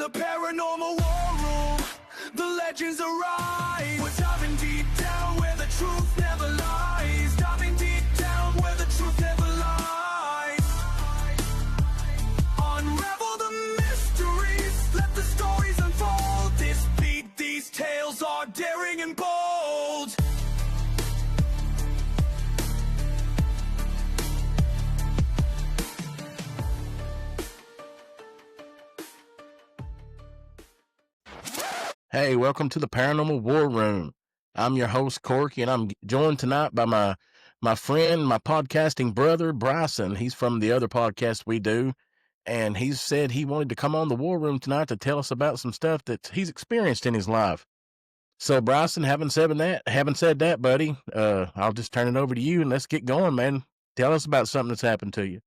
the Paranormal War Room. The legends arise. We're diving deep down where the truth never lies. Diving deep down where the truth never lies. Unravel the mysteries. Let the stories unfold. This beat, these tales are daring and bold. Hey, welcome to the Paranormal War Room. I'm your host, Corky, and I'm joined tonight by my friend, my podcasting brother, Bryson. He's from the other podcast we do, and he said he wanted to come on the War Room tonight to tell us about some stuff that he's experienced in his life. So, Bryson, having said that, buddy, I'll just turn it over to you, and let's get going, man. Tell us about something that's happened to you.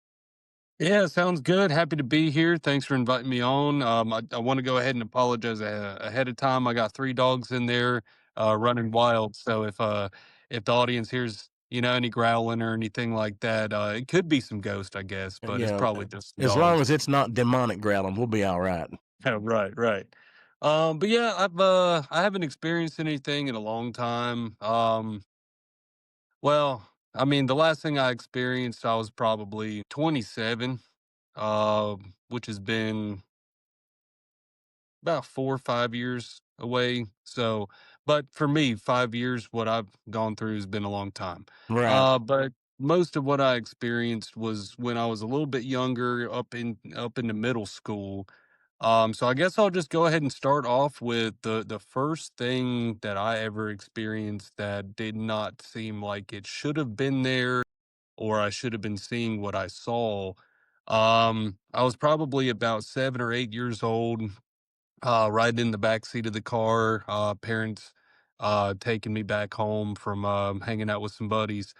Yeah, sounds good. Happy to be here. Thanks for inviting me on. I want to go ahead and apologize ahead of time. I got 3 dogs in there running wild. So if the audience hears any growling or anything like that, it could be some ghost, I guess, but it's Yeah, probably just as long dogs. as it's not demonic growling, we'll be all right. Yeah, right. But yeah, I haven't experienced anything in a long time. Well, I mean, the last thing I experienced, I was probably 27, which has been about 4 or 5 years away. So, but for me, 5 years, what I've gone through has been a long time. Right. But most of what I experienced was when I was a little bit younger, up into middle school. So I guess I'll just go ahead and start off with the first thing that I ever experienced that did not seem like it should have been there, or I should have been seeing what I saw. I was probably about 7 or 8 years old, riding in the back seat of the car, parents taking me back home from hanging out with some buddies.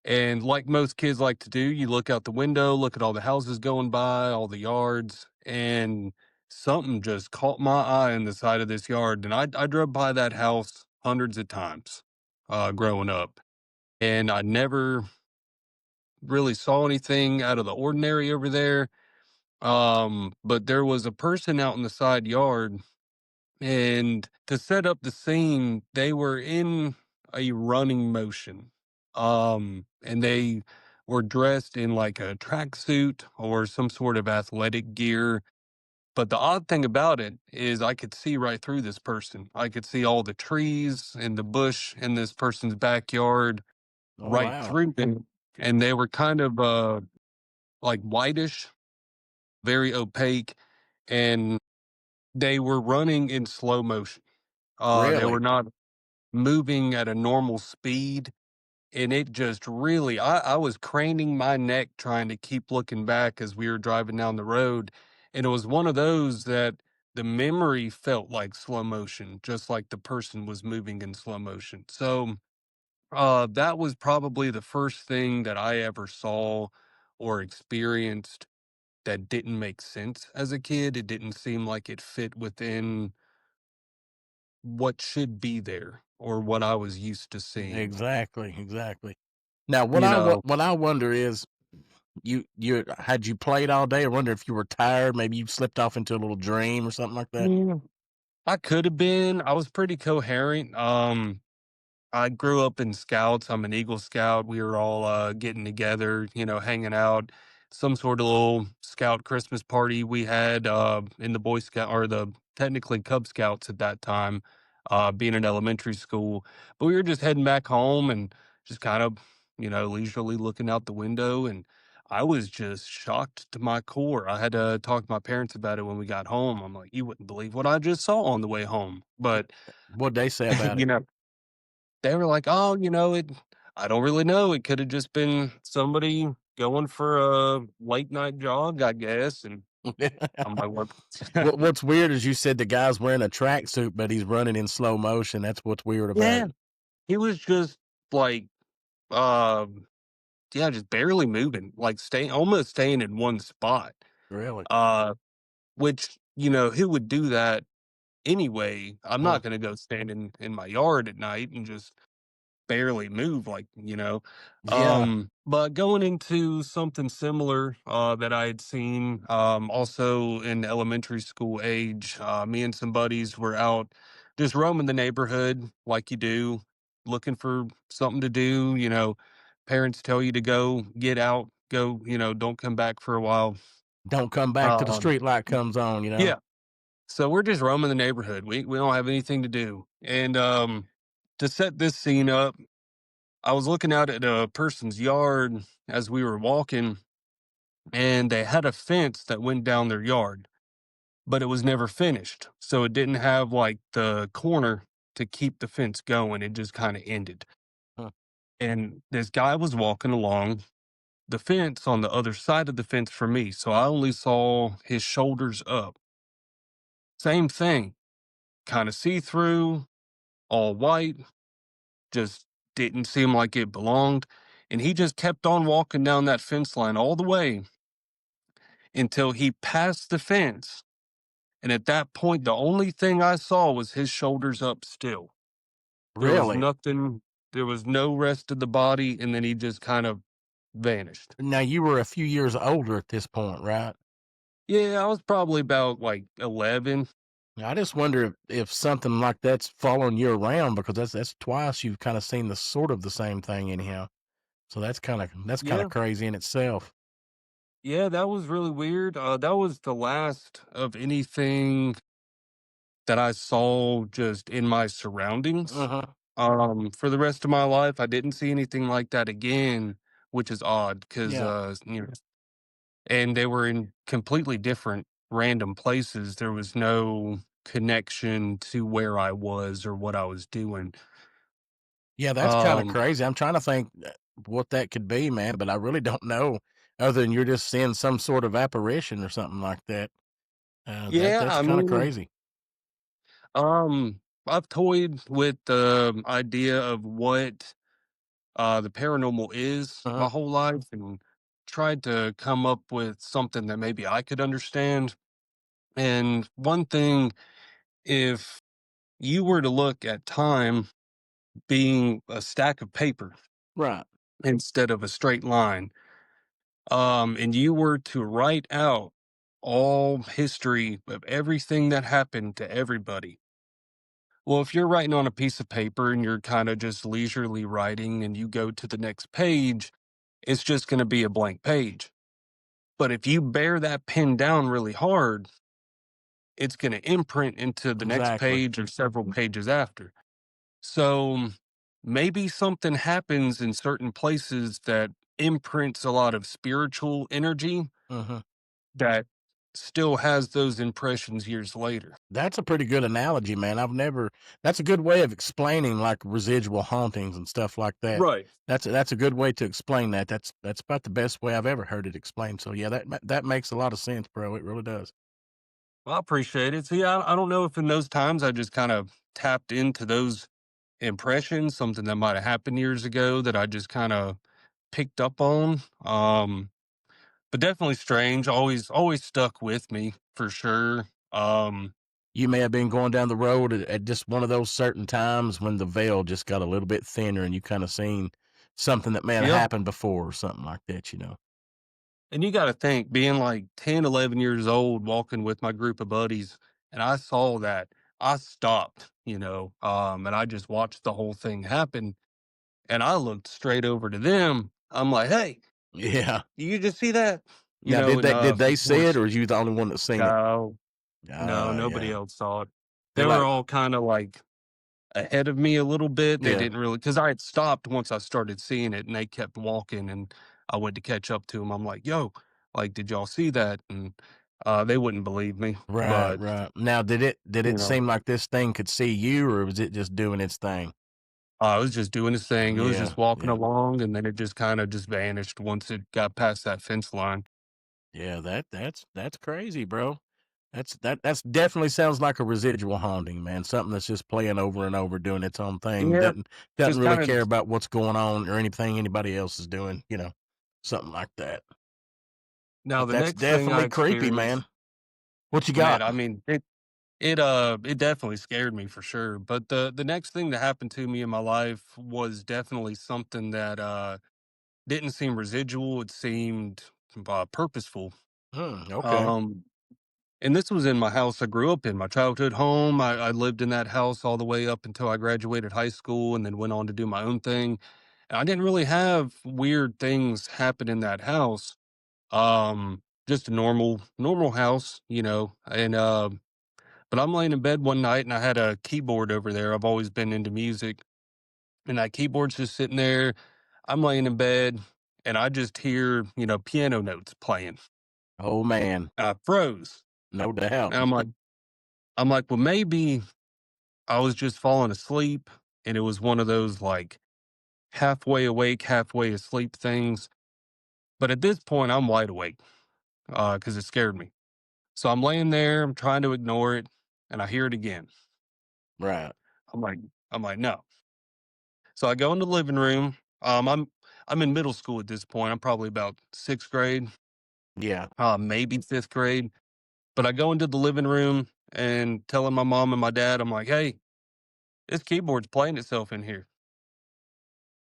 And like most kids like to do, you look out the window, look at all the houses going by, all the yards, and something just caught my eye in the side of this yard. And I drove by that house hundreds of times growing up, and I never really saw anything out of the ordinary over there. But there was a person out in the side yard. And to set up the scene, they were in a running motion. And they were dressed in like a tracksuit or some sort of athletic gear. But the odd thing about it is I could see right through this person. I could see all the trees and the bush in this person's backyard Oh, right wow. through them. And they were kind of like whitish, very opaque, and they were running in slow motion. They Really? were not moving at a normal speed, and it just really I was craning my neck trying to keep looking back as we were driving down the road, and it was one of those that the memory felt like slow motion, just like the person was moving in slow motion. So, that was probably the first thing that I ever saw or experienced that didn't make sense as a kid. It didn't seem like it fit within what should be there or what I was used to seeing. Exactly. Now, You know, what I wonder is, you had you played all day? I wonder if you were tired. Maybe you slipped off into a little dream or something like that. Yeah. I could have been. I was pretty coherent. I grew up in scouts. I'm an Eagle Scout. We were all getting together, hanging out. Some sort of little scout Christmas party we had in the Boy Scout, or the technically Cub Scouts at that time, being in elementary school. But we were just heading back home and just kind of, leisurely looking out the window. And I was just shocked to my core. I had to talk to my parents about it when we got home. I'm like, you wouldn't believe what I just saw on the way home. But, What'd they say about you it? know, they were like, "Oh, I don't really know. It could have just been somebody going for a late night jog, I guess." And I'm like, "What?" What's weird is you said the guy's wearing a tracksuit, but he's running in slow motion. That's what's weird about Yeah, it. he was just like, um, yeah, just barely moving, like almost staying in one spot. Really? Uh, which who would do that anyway? I'm Huh. not gonna go stand in my yard at night and just barely move, like, Yeah. but going into something similar that I had seen also in elementary school age, me and some buddies were out just roaming the neighborhood like you do, looking for something to do. Parents tell you to go get out, go, don't come back for a while. Don't come back till the um street light comes on, you know? yeah, so we're just roaming the neighborhood. We don't have anything to do. And to set this scene up, I was looking out at a person's yard as we were walking, and they had a fence that went down their yard, but it was never finished. So it didn't have like the corner to keep the fence going. It just kind of ended. Huh. And this guy was walking along the fence on the other side of the fence from me. So I only saw his shoulders up. Same thing, kind of see through, all white, just didn't seem like it belonged. And he just kept on walking down that fence line all the way until he passed the fence. And at that point, the only thing I saw was his shoulders up still. There was Really? nothing, there was no rest of the body. And then he just kind of vanished. Now, you were a few years older at this point, right? Yeah, I was probably about like 11. I just wonder if something like that's following you around, because that's twice you've kind of seen the sort of the same thing anyhow. So that's kind of Yeah. crazy in itself. Yeah, that was really weird. That was the last of anything that I saw just in my surroundings. Uh-huh. For the rest of my life, I didn't see anything like that again, which is odd because, Yeah. and they were in completely different random places. There was no connection to where I was or what I was doing. Yeah, that's kind of Um, crazy. I'm trying to think what that could be, man, but I really don't know, other than you're just seeing some sort of apparition or something like that. yeah, That's I kind of mean, crazy. um, I've toyed with the idea of what the paranormal is Uh-huh. my whole life and tried to come up with something that maybe I could understand. And one thing, if you were to look at time being a stack of paper Right. instead of a straight line, and you were to write out all history of everything that happened to everybody. Well, if you're writing on a piece of paper and you're kind of just leisurely writing and you go to the next page, it's just going to be a blank page. But if you bear that pen down really hard, it's going to imprint into the next Exactly. page or several pages after. So maybe something happens in certain places that imprints a lot of spiritual energy Uh-huh. that still has those impressions years later. That's a pretty good analogy, man. That's a good way of explaining like residual hauntings and stuff like that. Right. That's a good way to explain that. That's about the best way I've ever heard it explained. So yeah, that makes a lot of sense, bro. It really does. Well, I appreciate it. See, I don't know if in those times I just kind of tapped into those impressions, something that might have happened years ago that I just kind of picked up on. But definitely strange. Always stuck with me for sure. You may have been going down the road at just one of those certain times when the veil just got a little bit thinner and you kind of seen something that may have Yeah. happened before or something like that. And you got to think, being like 10, 11 years old, walking with my group of buddies, and I saw that, I stopped, and I just watched the whole thing happen. And I looked straight over to them. I'm like, hey, Yeah. you just see that? Now, did And they of say it, course, or you the only one that seen it? no, no, Ah, nobody yeah. else saw it. They They were like, all kind of like ahead of me a little bit. They yeah. didn't really, because I had stopped once I started seeing it, and they kept walking, and I went to catch up to them. I'm like, "Yo, like, did y'all see that?" And they wouldn't believe me, Right, but right. Now, did it you know, seem like this thing could see you, or was it just doing its thing? it was just doing his thing. It was Yeah, just walking yeah, along, and then it just kind of just vanished once it got past that fence line. yeah. That's crazy, bro. That's definitely sounds like a residual haunting, man. Something that's just playing over and over, doing its own thing. Yeah, Doesn't just really kind care of. about what's going on or anything anybody else is doing. Something like that. Now But the that's next thing I definitely creepy, man. experienced, What you man, got? I mean, It definitely scared me for sure. But the next thing that happened to me in my life was definitely something that didn't seem residual. It seemed purposeful. Okay. Um, and this was in my house I grew up in, my childhood home. I lived in that house all the way up until I graduated high school and then went on to do my own thing. And I didn't really have weird things happen in that house. Just a normal house, you know. And but I'm laying in bed one night and I had a keyboard over there. I've always been into music, and that keyboard's just sitting there. I'm laying in bed and I just hear, piano notes playing. Oh man, I froze. no doubt. And I'm like, well, maybe I was just falling asleep and it was one of those like halfway awake, halfway asleep things. But at this point, I'm wide awake because it scared me. So I'm laying there, I'm trying to ignore it, and I hear it again. Right. I'm like, I'm like, no. So I go in the living room. I'm in middle school at this point. I'm probably about sixth grade, Yeah. maybe fifth grade. But I go into the living room and telling my mom and my dad, I'm like, hey, this keyboard's playing itself in here.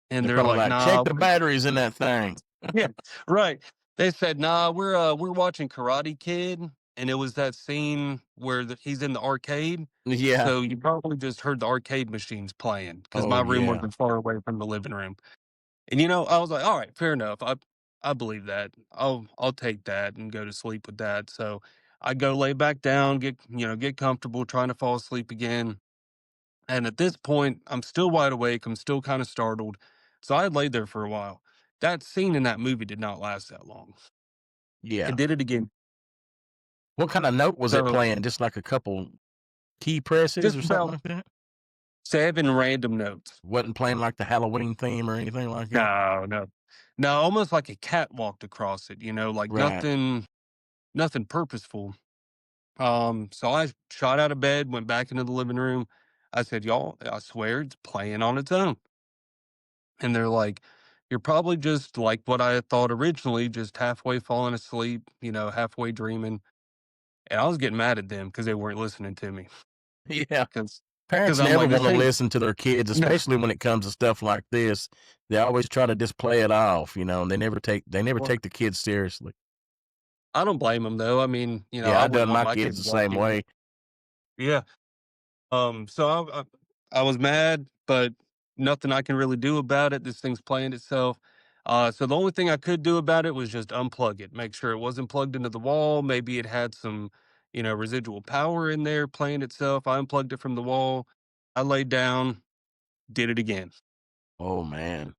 And They're they're probably like, like, check nah, the batteries in that thing. yeah, right. They said, nah, we're watching Karate Kid, and it was that scene where he's in the arcade. Yeah. So you probably just heard the arcade machines playing because my Oh room yeah. wasn't far away from the living room. And I was like, all right, fair enough. I believe that. I'll take that and go to sleep with that. So I go lay back down, get comfortable, trying to fall asleep again. And at this point, I'm still wide awake. I'm still kind of startled. So I laid there for a while. That scene in that movie did not last that long. Yeah. It did it again. What kind of note was it So playing? Just like a couple key presses just or something about like that? 7 random notes. Wasn't playing like the Halloween theme or anything like that? No, no, no. Almost like a cat walked across it. Like Right. nothing purposeful. So I shot out of bed, went back into the living room. I said, y'all, I swear it's playing on its own. And they're like, you're probably just like what I had thought originally, just halfway falling asleep, halfway dreaming. And I was getting mad at them because they weren't listening to me. Yeah. Because Parents I'm never like, want this to ain't, listen to their kids, no, especially when it comes to stuff like this. They always try to just play it off, and they never take the kids seriously. I don't blame them though. I mean, Yeah, I I wouldn't done want my my kids kids the same walking. way. Yeah. So I was mad, but nothing I can really do about it. This thing's playing itself. So the only thing I could do about it was just unplug it, make sure it wasn't plugged into the wall. Maybe it had some, residual power in there playing itself. I unplugged it from the wall. I laid down, did it again. Oh man.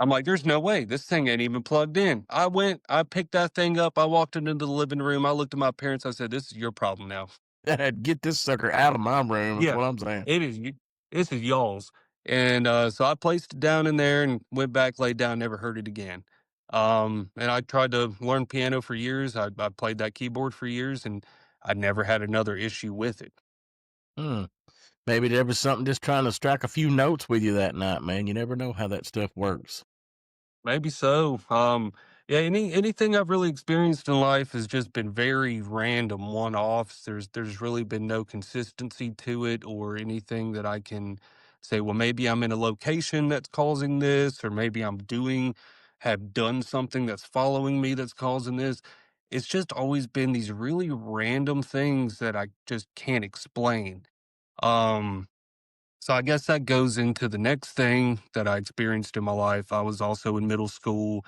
I'm like, there's no way this thing ain't even plugged in. I picked that thing up. I walked into the living room. I looked at my parents. I said, this is your problem now. Get this sucker out of my room is Yeah, what I'm saying. it is. This is y'all's. And so I placed it down in there and went back, laid down, never heard it again. And I tried to learn piano for years. I played that keyboard for years, and I never had another issue with it. Hmm. Maybe there was something just trying to strike a few notes with you that night, man. You never know how that stuff works. Maybe so. Yeah. Anything I've really experienced in life has just been very random, one offs. There's really been no consistency to it or anything that I can say. Well, maybe I'm in a location that's causing this, or maybe have done something that's following me that's causing this. It's just always been these really random things that I just can't explain. Um, so I guess that goes into the next thing that I experienced in my life. I was also in middle school.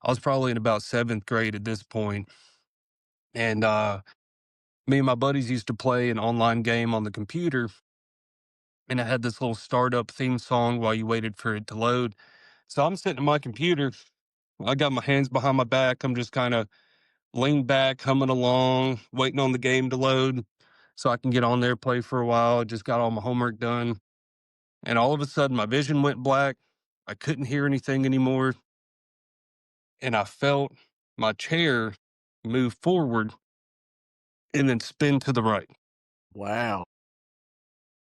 I was probably in about seventh grade at this point, and me and my buddies used to play an online game on the computer, and it had this little startup theme song while you waited for it to load. So I'm sitting at my computer. I got my hands behind my back. I'm just kind of leaned back, humming along, waiting on the game to load so I can get on there, play for a while. I just got all my homework done. And all of a sudden, my vision went black. I couldn't hear anything anymore. And I felt my chair move forward and then spin to the right. Wow.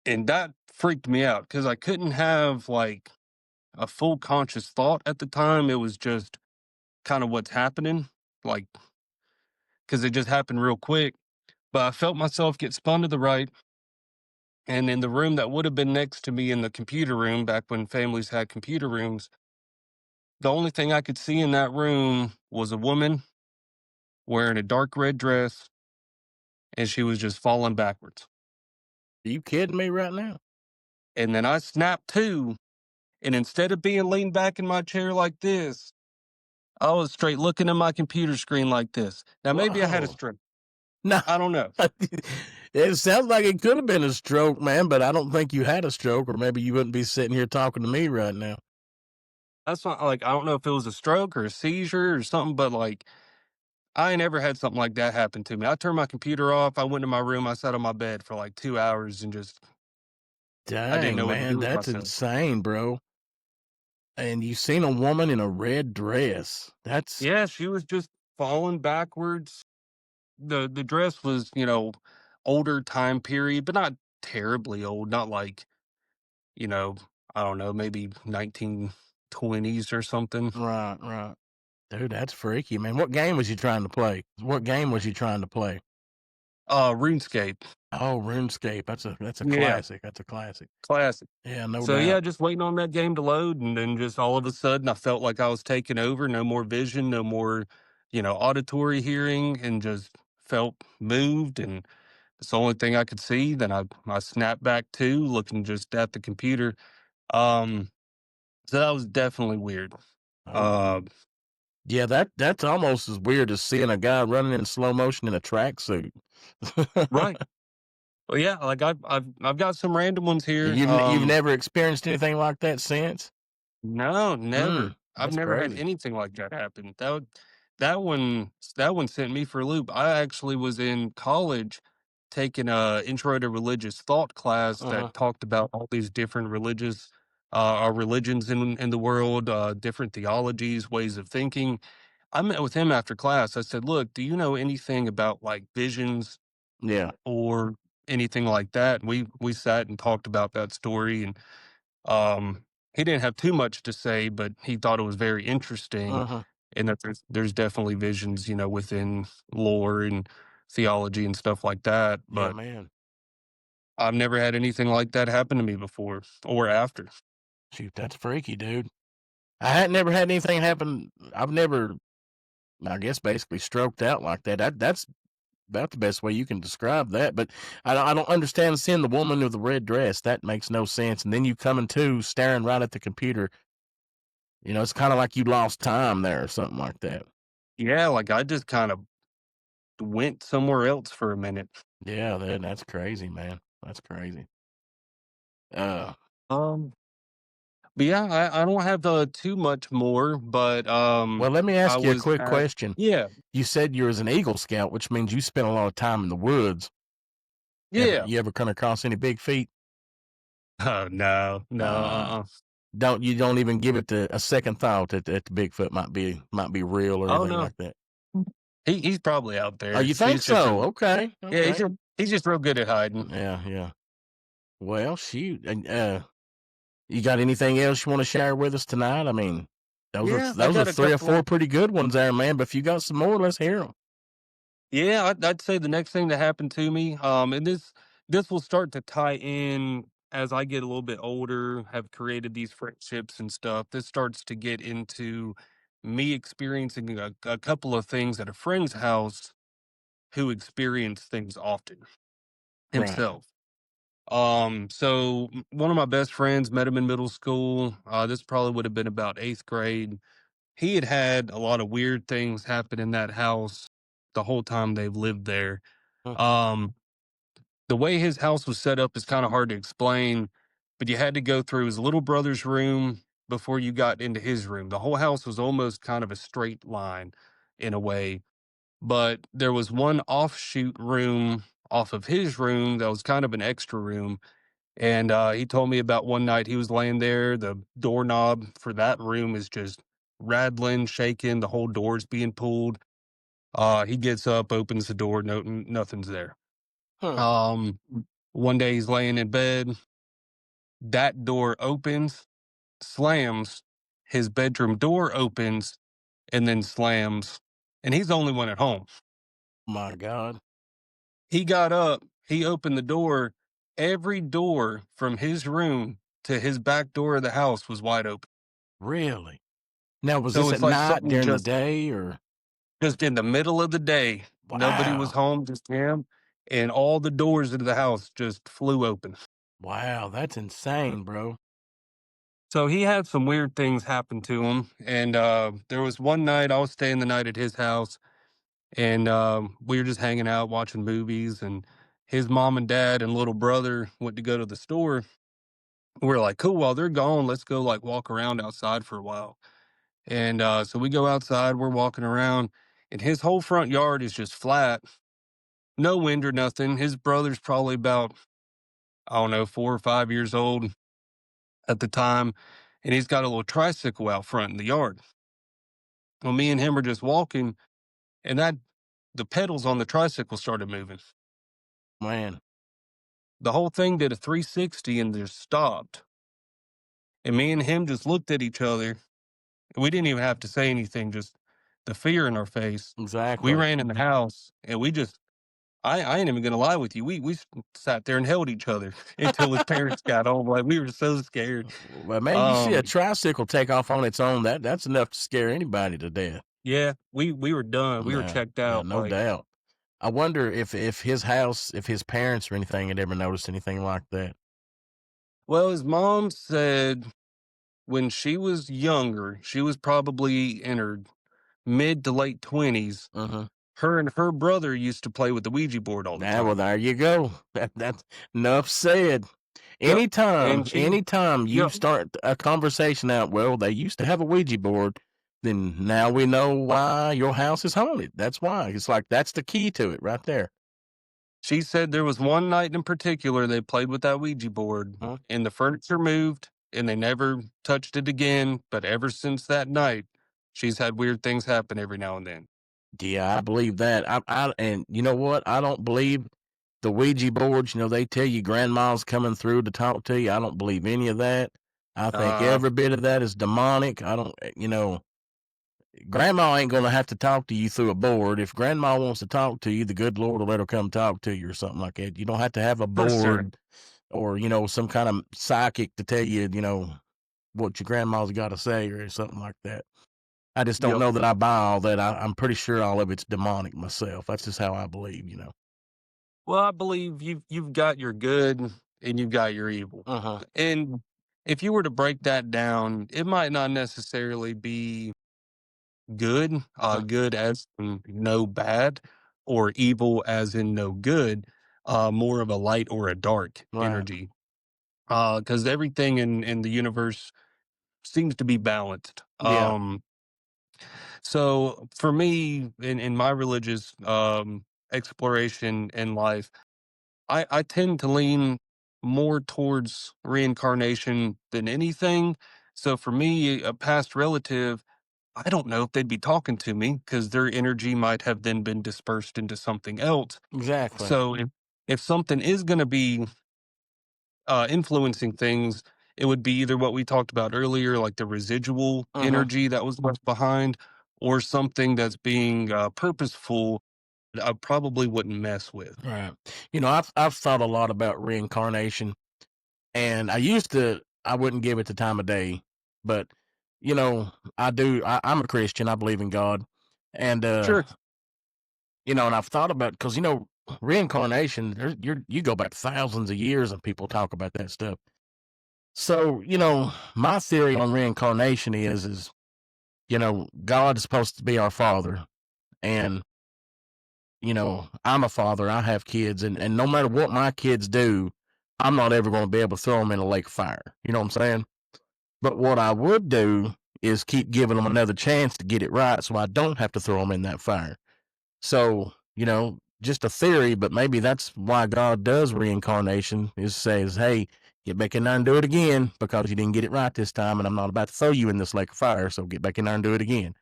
And that freaked me out because I couldn't have like a full conscious thought at the time. It was just kind of what's happening, like, because it just happened real quick. but I felt myself get spun to the right. And in the room that would have been next to me in the computer room, back when families had computer rooms, the only thing I could see in that room was a woman wearing a dark red dress, and she was just falling backwards. Are you kidding me right now? And then I snapped to, and instead of being leaned back in my chair like this, I was straight looking at my computer screen like this. Now, maybe I had a Whoa. stroke. No. I don't know. It sounds like it could have been a stroke, man, but I don't think you had a stroke, or maybe you wouldn't be sitting here talking to me right now. That's not like, I don't know if it was a stroke or a seizure or something, but like, I ain't ever had something like that happen to me. I turned my computer off. I went to my room. I sat on my bed for like 2 hours and just, I didn't Dang, know what to do man, with that's myself. insane, bro. And you seen a woman in a red dress. That's Yeah, she was just falling backwards. The dress was, older time period, but not terribly old. Not like, you know, I don't know, maybe 1920s or something. right, right. Dude, that's freaky, man. What game was you trying to play? What game was you trying to play? RuneScape. Oh, RuneScape. That's a Yeah, classic. That's a classic. classic. Yeah, no So yeah, doubt. just waiting on that game to load, and then just all of a sudden, I felt like I was taking over. No more vision, no more, auditory hearing, and just felt moved. And it's the only thing I could see. Then I snapped back to looking just at the computer. Um, so that was definitely weird. Oh, Uh, yeah, that's almost as weird as seeing a guy running in slow motion in a tracksuit. right. Well, yeah, like I've got some random ones here. You've never experienced anything like that since? No, never. I've That's never had crazy. anything like that happen. That one that one sent me for a loop. I actually was in college taking a intro to religious thought class Uh-huh. that talked about all these different religious our religions in the world, different theologies, ways of thinking. I met with him after class. I said, "Look, do you know anything about like visions Yeah. or anything like that?" We sat and talked about that story, and um, he didn't have too much to say, but he thought it was very interesting, Uh-huh. and that there's definitely visions, within lore and theology and stuff like that. Yeah, But man. I've never had anything like that happen to me before or after. Shoot, that's freaky, dude. I had never had anything happen. I've never, I guess, basically stroked out like that. That's about the best way you can describe that. But I don't understand seeing the woman with the red dress. That makes no sense. And then you coming to staring right at the computer. It's kind of like you lost time there or something like that. Yeah, like I just kind of went somewhere else for a minute. Yeah, that's crazy, man. That's crazy. Um, but yeah, I don't have too much more, but Well, let me I ask you a was quick at question. yeah, You said you was an Eagle Scout, which means you spent a lot of time in the woods. yeah. You ever come across any big feet? Oh no, no, Uh, don't even give it a second thought that the Bigfoot might be real or oh anything no. like that. He's probably out Oh, there. you think He's just so? a Okay, Yeah, okay. he's just real good at hiding. Yeah, yeah. Well, shoot. And you got anything else you want to share with us tonight? I mean, Yeah, I those are got a 3 or 4 couple. pretty good ones there, man. But if you got some more, let's hear them. Yeah, I'd say the next thing that happened to me, and this will start to tie in as I get a little bit older, have created these friendships and stuff. This starts to get into me experiencing a couple of things at a friend's house who experience things often Right. himself. So one of my best friends met him in middle school. This probably would have been about eighth grade. He had had a lot of weird things happen in that house the whole time they've lived there. Huh. Um, the way his house was set up is kind of hard to explain, but you had to go through his little brother's room before you got into his room. The whole house was almost kind of a straight line in a way, but there was one offshoot room off of his room that was kind of an extra room. And he told me about one night he was laying there. The doorknob for that room is just rattling, shaking. The whole door's being pulled. He gets up, opens the door. No, nothing's there. Huh. Um, One day he's laying in bed. That door opens, slams. His bedroom door opens and then slams. And he's the only one at home. My God. He got up, he opened the door. Every door from his room to his back door of the house was wide open. Really? Now, was So this at it's like night, something during the day, or? just in the middle of the day. Nobody was Wow. home, just him, and all the doors of the house just flew open. Wow, that's insane, bro. So he had some weird things happen to him, and there was one night I was staying the night at his house, and we were just hanging out watching movies, and his mom and dad and little brother went to go to the store. We're like, cool, while they're gone, let's go like walk around outside for a while. And so we go outside, we're walking around, and his whole front yard is just flat, no wind or nothing. His brother's probably about, I don't know, 4 or 5 years old at the time, and he's got a little tricycle out front in the yard. Well, me and him are just walking, and the pedals on the tricycle started moving. Man. The whole thing did a 360 and just stopped. And me and him just looked at each other. We didn't even have to say anything, just the fear in our face. We Exactly. ran in the house, and we just, I ain't even gonna lie with you. We sat there and held each other until his parents got home. Like, we were so scared. Well, man, you see a Um, tricycle take off on its own, that's enough to scare anybody to death. yeah, we were done. We were Yeah, checked yeah, out. no Like, doubt. I wonder if his house, if his parents or anything had ever noticed anything like that. well, his mom said when she was younger, she was probably in her mid to late 20s. Mhm. Her and her brother used to play with the Ouija board all the Yeah, well, time. there you go. That's enough said. Yep. Anytime, And she, anytime you yep. start a conversation out, well, they used to have a Ouija board, then now we know why your house is haunted. That's why. It's like that's the key to it right there. She said there was one night in particular they played with that Ouija board Huh? and the furniture moved and they never touched it again. But ever since that night, she's had weird things happen every now and then. Yeah, I believe that. And you know what? I don't believe the Ouija boards. They tell you grandma's coming through to talk to you. I don't believe any of that. I think Uh, every bit of that is demonic. I don't, grandma ain't going to have to talk to you through a board. If grandma wants to talk to you, the good Lord will let her come talk to you or something like that. You don't have to have a for sure. board or, some kind of psychic to tell you, what your grandma's got to say or something like that. I just don't Yep. know that I buy all that. I'm pretty sure all of it's demonic myself. That's just how I believe. Well, I believe you've got your good and you've got your evil. Uh-huh. And if you were to break that down, it might not necessarily be good, good as in no bad, or evil as in no good, more of a light or a dark Right. energy. Because everything in the universe seems to be balanced. Yeah. So for me, in my religious exploration in life, I tend to lean more towards reincarnation than anything. So for me, a past relative, I don't know if they'd be talking to me because their energy might have then been dispersed into something else. Exactly. So if something is going to be influencing things, it would be either what we talked about earlier, like the residual Uh-huh. energy that was left behind, or something that's being purposeful that I probably wouldn't mess with. Right. I've thought a lot about reincarnation, and I wouldn't give it the time of day, but I do. I'm a Christian. I believe in God, and Sure. and I've thought about because reincarnation. You go back thousands of years, and people talk about that stuff. So my theory on reincarnation is God is supposed to be our father, and I'm a father. I have kids, and no matter what my kids do, I'm not ever going to be able to throw them in a lake of fire. You know what I'm saying? But what I would do is keep giving them another chance to get it right, so I don't have to throw them in that fire. So just a theory, but maybe that's why God does reincarnation. Is says, hey, get back in there and do it again because you didn't get it right this time, and I'm not about to throw you in this lake of fire. So get back in there and do it again.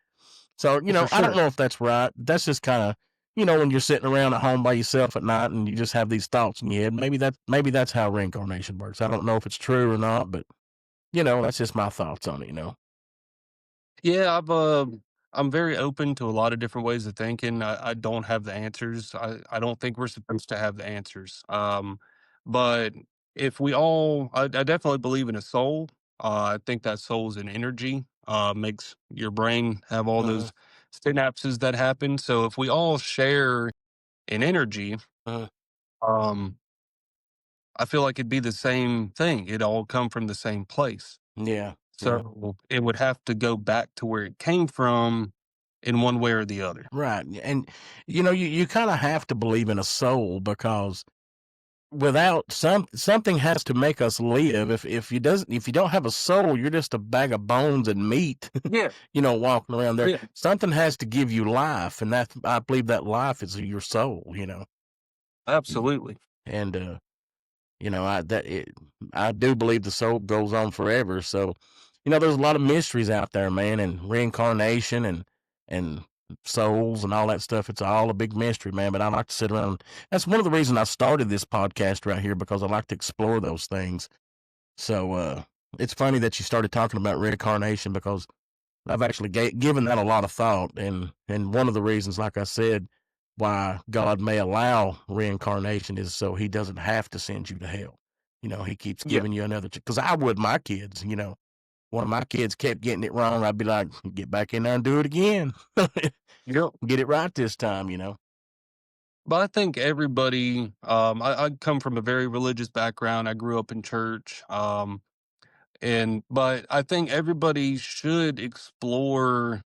So, For I don't sure. know if that's right. That's just kind of, when you're sitting around at home by yourself at night and you just have these thoughts in your head. Maybe that's how reincarnation works. I don't know if it's true or not, but that's just my thoughts on it. Yeah, I'm very open to a lot of different ways of thinking. I don't have the answers. I don't think we're supposed to have the answers. But if we all, I definitely believe in a soul. I think that soul is an energy, makes your brain have all Uh-huh. those synapses that happen. So if we all share an energy, Uh-huh. um, I feel like it'd be the same thing. It all come from the same place. Yeah. Yeah. So it would have to go back to where it came from in one way or the other. Right. And you kind of have to believe in a soul because without something has to make us live. If you don't have a soul, you're just a bag of bones and meat, Yeah. walking around there. Yeah. Something has to give you life, and I believe that life is your soul, Absolutely. and I do believe the soul goes on forever. So, there's a lot of mysteries out there, man, and reincarnation and souls and all that stuff. It's all a big mystery, man. But I like to sit around. That's one of the reasons I started this podcast right here, because I like to explore those things. So, it's funny that you started talking about reincarnation, because I've actually given that a lot of thought, and one of the reasons, like I said, why God may allow reincarnation is so He doesn't have to send you to hell. He keeps Yeah. giving you another. Because I would my kids. One of my kids kept getting it wrong. I'd be like, get back in there and do it again. Yep. Get it right this time. But I think everybody, I come from a very religious background. I grew up in church. But I think everybody should explore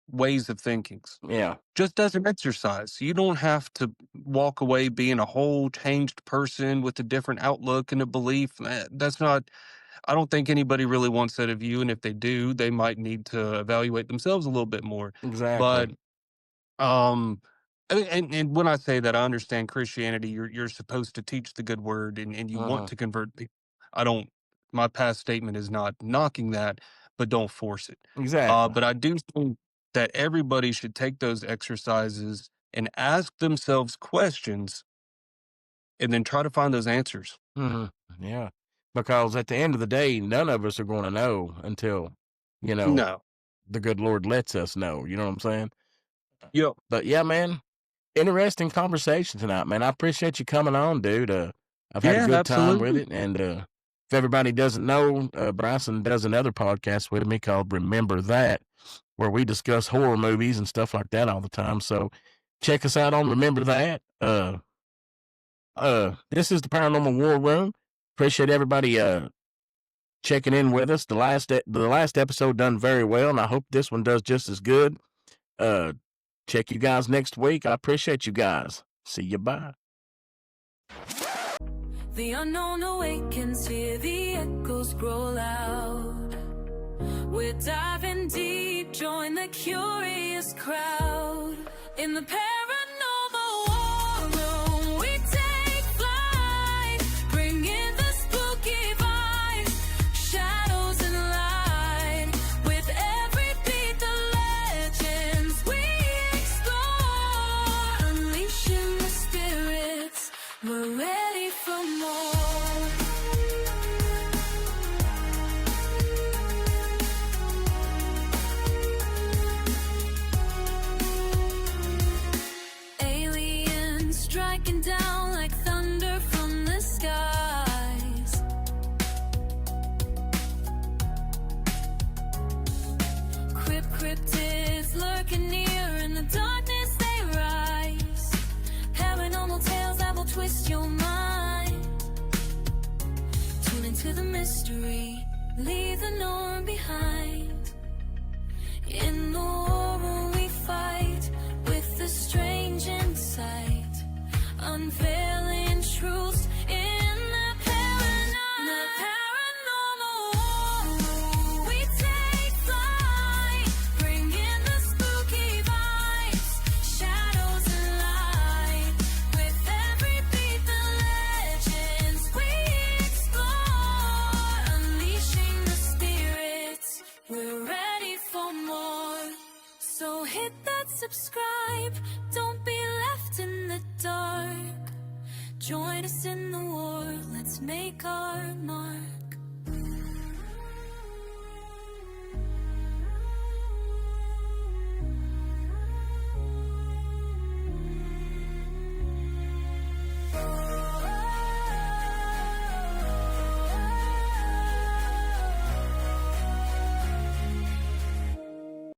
ways of thinking. Yeah. Just as an exercise. You don't have to walk away being a whole changed person with a different outlook and a belief. That's not, I don't think anybody really wants that of you. And if they do, they might need to evaluate themselves a little bit more. Exactly. But, and when I say that, I understand Christianity, you're supposed to teach the good word and you want Uh-huh. to convert people. I don't, my past statement is not knocking that, but don't force it. Exactly. But I do think that everybody should take those exercises and ask themselves questions and then try to find those answers. Hmm. Yeah. Because at the end of the day, none of us are going to know until, No. the good Lord lets us know. You know what I'm saying? Yep. But yeah, man, interesting conversation tonight, man. I appreciate you coming on, dude. I've had a Yeah, good time with absolutely. it. And if everybody doesn't know, Bryson does another podcast with me called Remember That, where we discuss horror movies and stuff like that all the time. So check us out on Remember That. This is the Paranormal War Room. Appreciate everybody checking in with us. The last episode done very well, and I hope this one does just as good. Check you guys next week. I appreciate you guys. See you. Bye. The unknown awakens, hear the echoes grow loud. We're diving deep, join the curious crowd. In the paranormal war room, we take flight, bringing the spooky vibes, shadows and light. With every beat, the legends we explore, unleashing the spirits. We're ready for more. Aliens striking down like thunder from the skies. Cryptids lurking near, in the darkness they rise. Paranormal tales that will twist your mind. Tune into the mystery, leave the norm behind. In the war room we fight, with the strange insight, unveiling truths in the paranormal war room. We take flight, bringing the spooky vibes, shadows and light. With every beat, the legends we explore, unleashing the spirits. We're ready for more. So hit that subscribe, don't be left in the dark. Join us in the war, let's make our mark.